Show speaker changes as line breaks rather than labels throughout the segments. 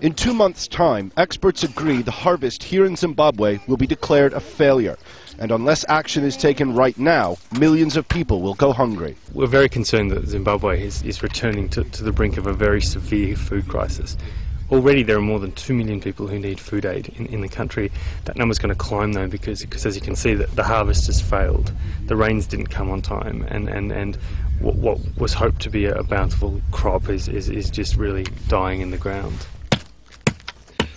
In 2 months' time, experts agree the harvest here in Zimbabwe will be declared a failure. And unless action is taken right now, millions of people will go hungry.
We're very concerned that Zimbabwe is returning to the brink of a very severe food crisis. Already there are more than 2 million people who need food aid in the country. That number's going to climb though because as you can see that the harvest has failed. The rains didn't come on time and what was hoped to be a bountiful crop is just really dying in the ground.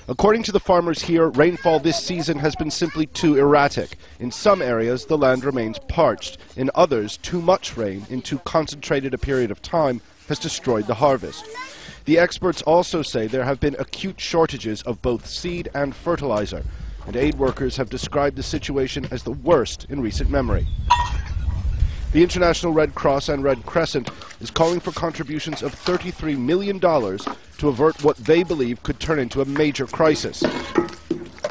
According to the farmers here, rainfall this season has been simply too erratic. In some areas, the land remains parched. In others, too much rain in too concentrated a period of time has destroyed the harvest. The experts also say there have been acute shortages of both seed and fertilizer, and aid workers have described the situation as the worst in recent memory. The International Red Cross and Red Crescent is calling for contributions of $33 million to avert what they believe could turn into a major crisis.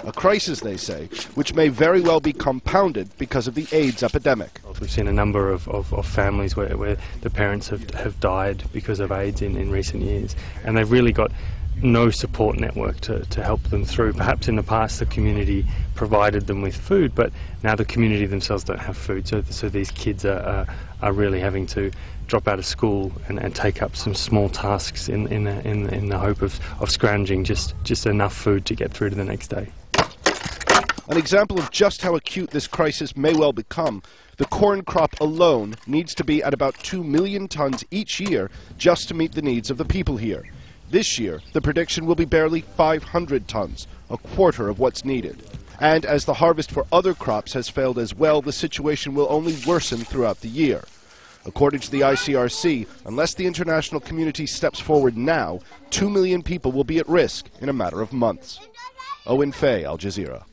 A crisis, they say, which may very well be compounded because of the AIDS epidemic.
We've seen a number of families where the parents have died because of AIDS in recent years, and they've really got no support network to help them through. Perhaps in the past the community provided them with food, but now the community themselves don't have food, so these kids are really having to drop out of school and take up some small tasks in the hope of scrounging just enough food to get through to the next day.
An example of just how acute this crisis may well become, the corn crop alone needs to be at about 2 million tons each year just to meet the needs of the people here. This year, the prediction will be barely 500 tons, a quarter of what's needed. And as the harvest for other crops has failed as well, the situation will only worsen throughout the year. According to the ICRC, unless the international community steps forward now, 2 million people will be at risk in a matter of months. Owen Fay, Al Jazeera.